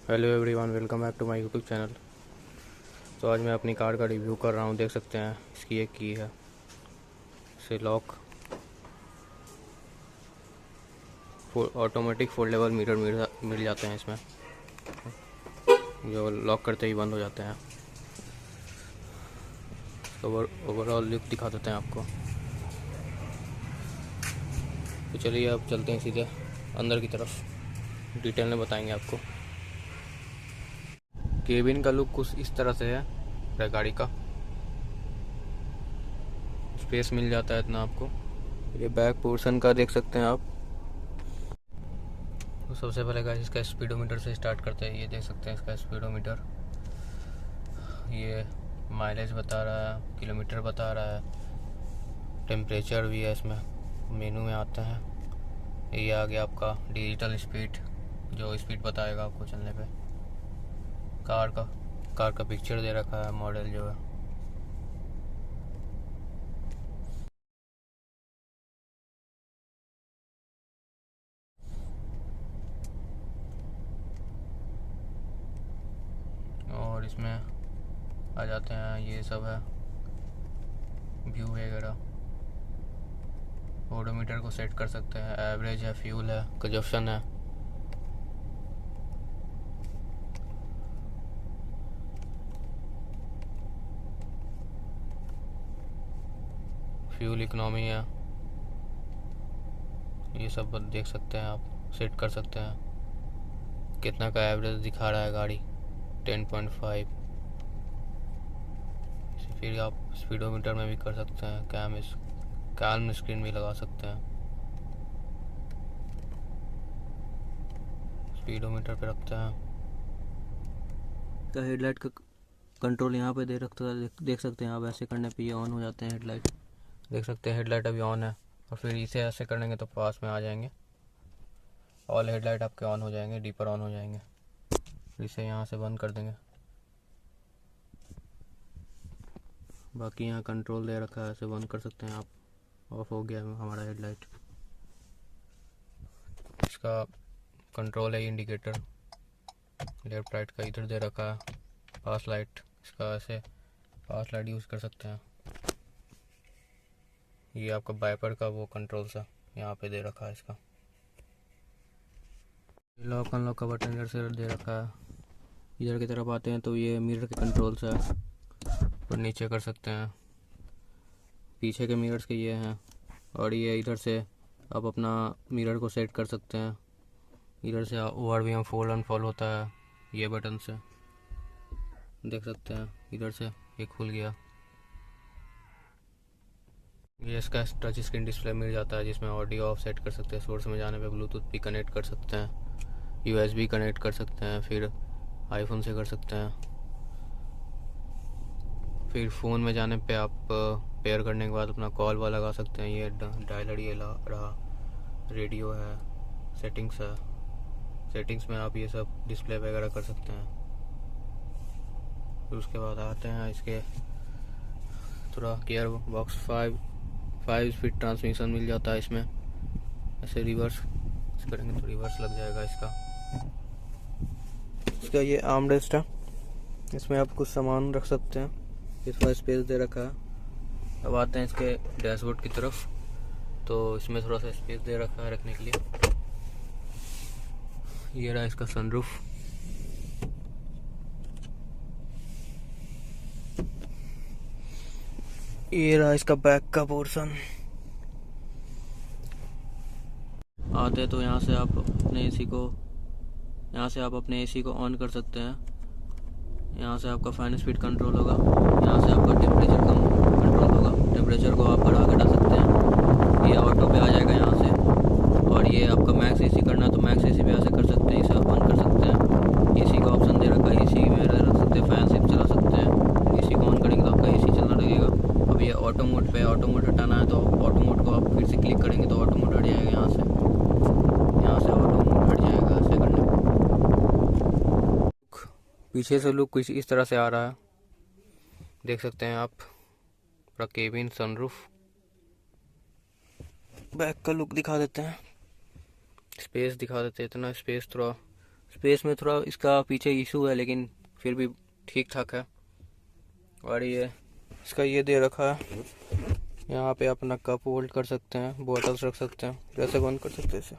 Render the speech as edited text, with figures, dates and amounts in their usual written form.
Hello everyone, welcome back to my YouTube channel. तो आज मैं अपनी कार का रिव्यू कर रहा हूँ। देख सकते हैं इसकी एक की है, इसे लॉक ऑटोमेटिक फोल्डेबल मिरर मिल जाते हैं इसमें, जो लॉक करते ही बंद हो जाते हैं। तो ओवरऑल लुक दिखा देते हैं आपको। तो चलिए अब चलते हैं सीधे अंदर की तरफ, डिटेल में बताएंगे आपको। केबिन का लुक कुछ इस तरह से है गाड़ी का। स्पेस मिल जाता है इतना आपको। ये बैक पोर्शन का देख सकते हैं आप। तो सबसे पहले गाइस इसका स्पीडोमीटर से स्टार्ट करते हैं। ये देख सकते हैं इसका स्पीडोमीटर, ये माइलेज बता रहा है, किलोमीटर बता रहा है, टेम्परेचर भी है इसमें, मेनू में आते हैं। ये आ गया आपका डिजिटल स्पीड, जो स्पीड बताएगा आपको चलने पे। कार का पिक्चर दे रखा है, मॉडल जो है। और इसमें आ जाते हैं, ये सब है व्यू वगैरह। ओडोमीटर को सेट कर सकते हैं, एवरेज है, फ्यूल है, कंजप्शन है। फ्यूल इकोनॉमी है, ये सब देख सकते हैं आप, सेट कर सकते हैं। कितना का एवरेज दिखा रहा है गाड़ी, 10.5। फिर आप स्पीडोमीटर में भी कर सकते हैं, कैम स्क्रीन भी लगा सकते हैं। स्पीडोमीटर पे रखते हैं का हेडलाइट का कंट्रोल यहाँ पे दे रखता है। देख सकते हैं आप, ऐसे करने पे ये ऑन हो जाते हैं हेडलाइट। देख सकते हैं हेडलाइट अभी ऑन है, और फिर इसे ऐसे करेंगे तो पास में आ जाएंगे। ऑल हेडलाइट आपके ऑन हो जाएंगे, डीपर ऑन हो जाएंगे। फिर इसे यहाँ से बंद कर देंगे। बाकी यहाँ कंट्रोल दे रखा है, ऐसे बंद कर सकते हैं आप। ऑफ हो गया हमारा हेडलाइट। इसका कंट्रोल है इंडिकेटर, लेफ्ट राइट का इधर दे रखा है। पास लाइट, इसका ऐसे पास लाइट यूज़ कर सकते हैं। ये आपका वाइपर का वो कंट्रोल सा यहाँ पे दे रखा है इसका। लॉक अनलॉक का बटन इधर से दे रखा है। इधर की तरफ आते हैं तो ये मिरर के कंट्रोल से ऊपर नीचे कर सकते हैं। पीछे के मिरर्स के ये हैं, और ये इधर से आप अपना मिरर को सेट कर सकते हैं। इधर से ओवर भी हम फॉल अनफॉल होता है ये बटन से, देख सकते हैं। इधर से ये खुल गया। ये इसका टच स्क्रीन डिस्प्ले मिल जाता है, जिसमें ऑडियो ऑफ सेट कर सकते हैं। सोर्स में जाने पे ब्लूटूथ भी कनेक्ट कर सकते हैं, यूएसबी कनेक्ट कर सकते हैं, फिर आईफोन से कर सकते हैं। फिर फ़ोन में जाने पे आप पेयर करने के बाद अपना कॉल वाला लगा सकते हैं। ये डायलर ये रहा, रेडियो है, सेटिंग्स है। सेटिंग्स में आप ये सब डिस्प्ले वगैरह कर सकते हैं। फिर उसके बाद आते हैं इसके थोड़ा gearbox. Five speed transmission मिल जाता है इसमें। ऐसे रिवर्स करेंगे तो रिवर्स लग जाएगा इसका। इसका ये आर्म रेस्ट है, इसमें आप कुछ सामान रख सकते हैं। इसमें स्पेस दे रखा है। अब आते हैं इसके डैशबोर्ड की तरफ, तो इसमें थोड़ा सा स्पेस दे रखा है रखने के लिए। ये रहा इसका सनरूफ। ये रहा इसका बैक का पोर्शन। आते तो यहाँ से आप अपने एसी को ऑन कर सकते हैं। यहाँ से आपका फैन स्पीड कंट्रोल होगा। यहाँ से आपका टेम्परेचर कंट्रोल होगा। टेम्परेचर को आप बढ़ा घटा सकते हैं। ये ऑटो पे आ जाएगा यहाँ से। और ये आपका मैक्स एसी करना है तो मैक्स एसी भी ऐसे कर सकते हैं। इसे आप ऑन कर सकते हैं। एसी का ऑप्शन दे रखा है, एसी में रख सकते हैं, फैन से चला सकते हैं। एसी को ऑन करेंगे तो आपका एसी चलना लगेगा। अब ये ऑटो मोड पे, ऑटो मोड हटाना है तो ऑटो मोड को आप फिर से क्लिक करेंगे तो ऑटो मोड हट जाएगा। यहाँ से ऑटो मोड हट जाएगा ऐसे करने पर। पीछे से लुक कुछ इस तरह से आ रहा है, देख सकते हैं आप। पूरा केबिन, सनरूफ। बैक का लुक दिखा देते हैं, स्पेस दिखा देते हैं। इतना स्पेस थोड़ा स्पेस में थोड़ा इसका पीछे इशू है, लेकिन फिर भी ठीक ठाक है। और ये इसका ये दे रखा है, यहाँ पे अपना कप होल्ड कर सकते हैं, बोतल्स रख सकते हैं, कैसे बंद कर सकते हैं इसे।